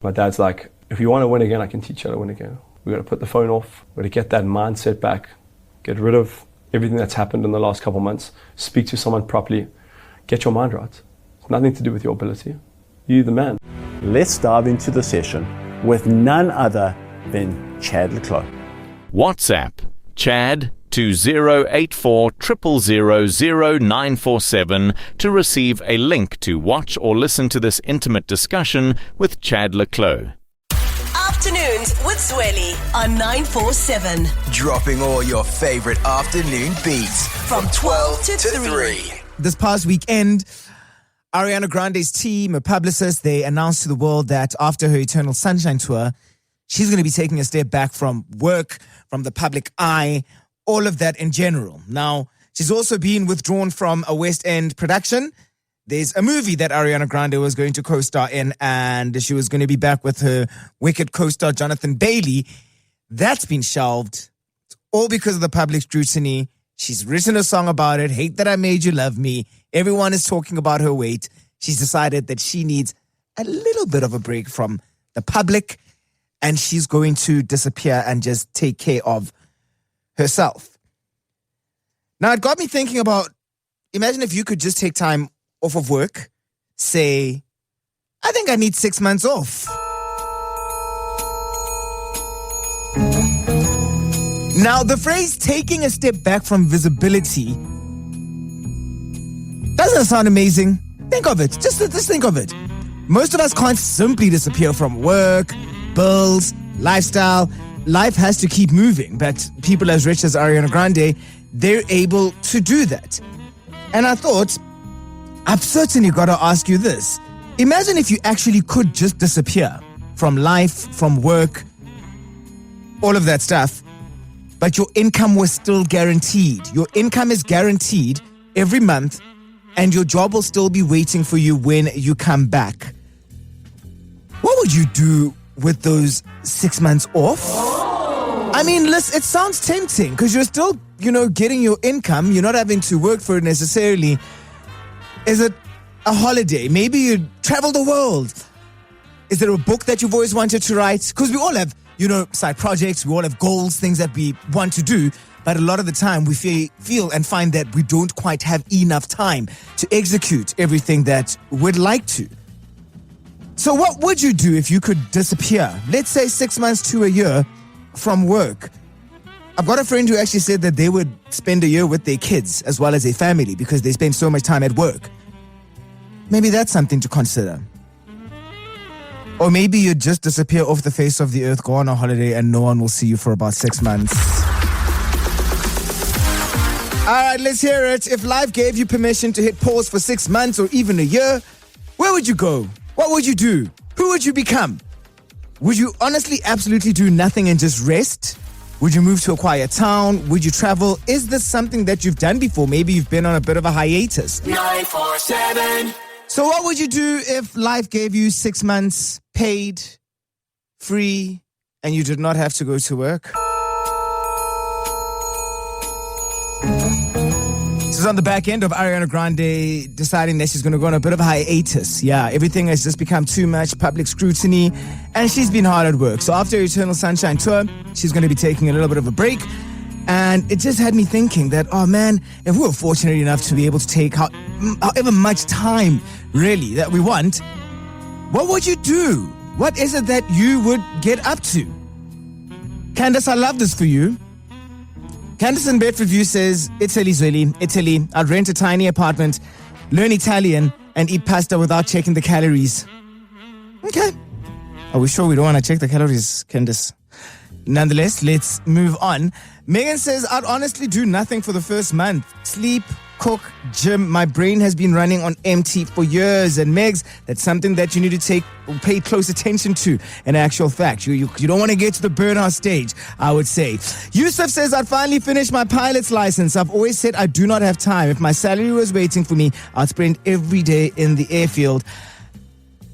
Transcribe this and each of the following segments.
My dad's like, if you want to win again, I can teach you how to win again. We've got to put the phone off. We've got to get that mindset back. Get rid of everything that's happened in the last couple of months. Speak to someone properly. Get your mind right. It's nothing to do with your ability. You're the man. Let's dive into the session with none other than Chad Leclerc. WhatsApp Chad 2084 000 947 to receive a link to watch or listen to this intimate discussion with Chad Leclerc. Afternoons with Zweli on 947. Dropping all your favorite afternoon beats from 12 to 3. This past weekend, Ariana Grande's team, a publicist, they announced to the world that after her Eternal Sunshine tour, she's going to be taking a step back from work, from the public eye, all of that in general. Now, she's also been withdrawn from a West End production. There's a movie that Ariana Grande was going to co-star in, and she was going to be back with her Wicked co-star Jonathan Bailey. That's been shelved, all because of the public scrutiny. She's written a song about it, Hate That I Made You Love Me. Everyone is talking about her weight. She's decided that she needs a little bit of a break from the public, and she's going to disappear and just take care of herself. Now, it got me thinking about, imagine if you could just take time off of work, say, I think I need 6 months off. Now, the phrase taking a step back from visibility doesn't sound amazing. Think of it. Just think of it. Most of us can't simply disappear from work, bills, lifestyle. Life has to keep moving, but people as rich as Ariana Grande, they're able to do that. And I thought, I've certainly got to ask you this. Imagine if you actually could just disappear from life, from work, all of that stuff, but your income was still guaranteed. Your income is guaranteed every month, and your job will still be waiting for you when you come back. What would you do with those 6 months off? I mean, listen, it sounds tempting because you're still, getting your income. You're not having to work for it necessarily. Is it a holiday? Maybe you travel the world. Is there a book that you've always wanted to write? Because we all have, side projects. We all have goals, things that we want to do. But a lot of the time we feel and find that we don't quite have enough time to execute everything that we'd like to. So what would you do if you could disappear? Let's say 6 months to a year from work. I've got a friend who actually said that they would spend a year with their kids as well as their family because they spend so much time at work. Maybe that's something to consider. Or maybe you just disappear off the face of the earth, go on a holiday, and no one will see you for about 6 months. All right, let's hear it. If life gave you permission to hit pause for 6 months or even a year, where would you go? What would you do? Who would you become? Would you honestly absolutely do nothing and just rest? Would you move to a quiet town? Would you travel? Is this something that you've done before? Maybe you've been on a bit of a hiatus. 947. So what would you do if life gave you 6 months paid, free, and you did not have to go to work? This is on the back end of Ariana Grande deciding that she's going to go on a bit of a hiatus. Yeah, everything has just become too much public scrutiny, and she's been hard at work. So after Eternal Sunshine tour, she's going to be taking a little bit of a break. And it just had me thinking that, oh man, if we were fortunate enough to be able to take however much time, really, that we want, what would you do? What is it that you would get up to? Candace, I love this for you. Candace in Bedford View says, Italy, Zweli, Italy. I'd rent a tiny apartment, learn Italian, and eat pasta without checking the calories. Okay. Are we sure we don't want to check the calories, Candace? Nonetheless, let's move on. Megan says, I'd honestly do nothing for the first month. Sleep, cook, gym. My brain has been running on empty for years. And Megs, that's something that you need to pay close attention to. In actual fact, you don't want to get to the burnout stage, I would say. Yusuf says, I'd finally finished my pilot's license. I've always said I do not have time. If my salary was waiting for me, I'd spend every day in the airfield.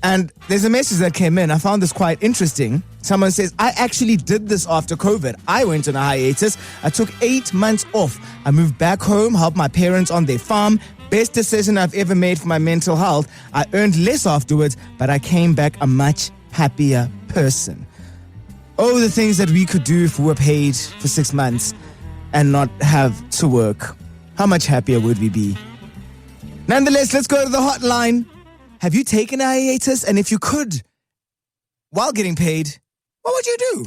And there's a message that came in. I found this quite interesting. Someone says, I actually did this after COVID. I went on a hiatus. I took 8 months off. I moved back home, helped my parents on their farm. Best decision I've ever made for my mental health. I earned less afterwards, but I came back a much happier person. Oh, the things that we could do if we were paid for 6 months and not have to work. How much happier would we be? Nonetheless, let's go to the hotline. Have you taken a hiatus? And if you could, while getting paid, what would you do?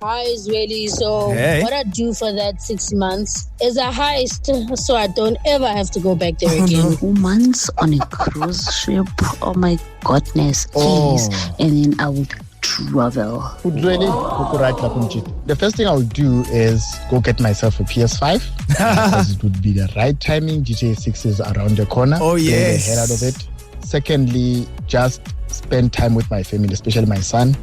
Hi, Zweli. So what I do for that 6 months is a heist, so I don't ever have to go back there again. 2 months on a cruise ship. Oh my goodness, please. And then I would travel. The first thing I would do is go get myself a PS5 because it would be the right timing. GTA 6 is around the corner. Oh, yes. Get the head out of it. Secondly, just spend time with my family, especially my son,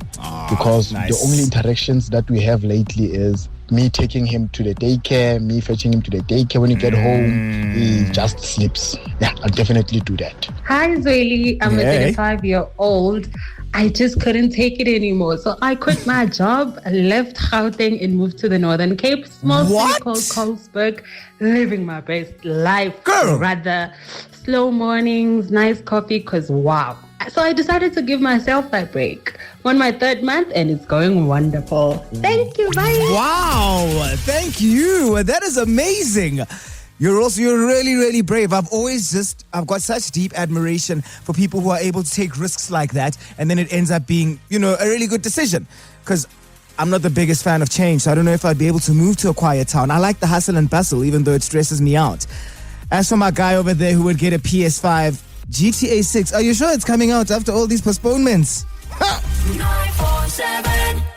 because the only interactions that we have lately is me taking him to the daycare, me fetching him to the daycare. When you get home, he just sleeps. Yeah, I'll definitely do that. Hi, Zweli. I'm a 35-year-old. I just couldn't take it anymore. So I quit my job, left Gauteng and moved to the Northern Cape, small city called Colesburg, living my best life. Girl. Rather slow mornings, nice coffee, because wow. So I decided to give myself that break. I'm on my 3rd month and it's going wonderful. Thank you. Bye. Wow. Thank you. That is amazing. You're really, really brave. I've got such deep admiration for people who are able to take risks like that, and then it ends up being, a really good decision. Because I'm not the biggest fan of change, so I don't know if I'd be able to move to a quiet town. I like the hustle and bustle, even though it stresses me out. As for my guy over there who would get a PS5, GTA 6, are you sure it's coming out after all these postponements? 947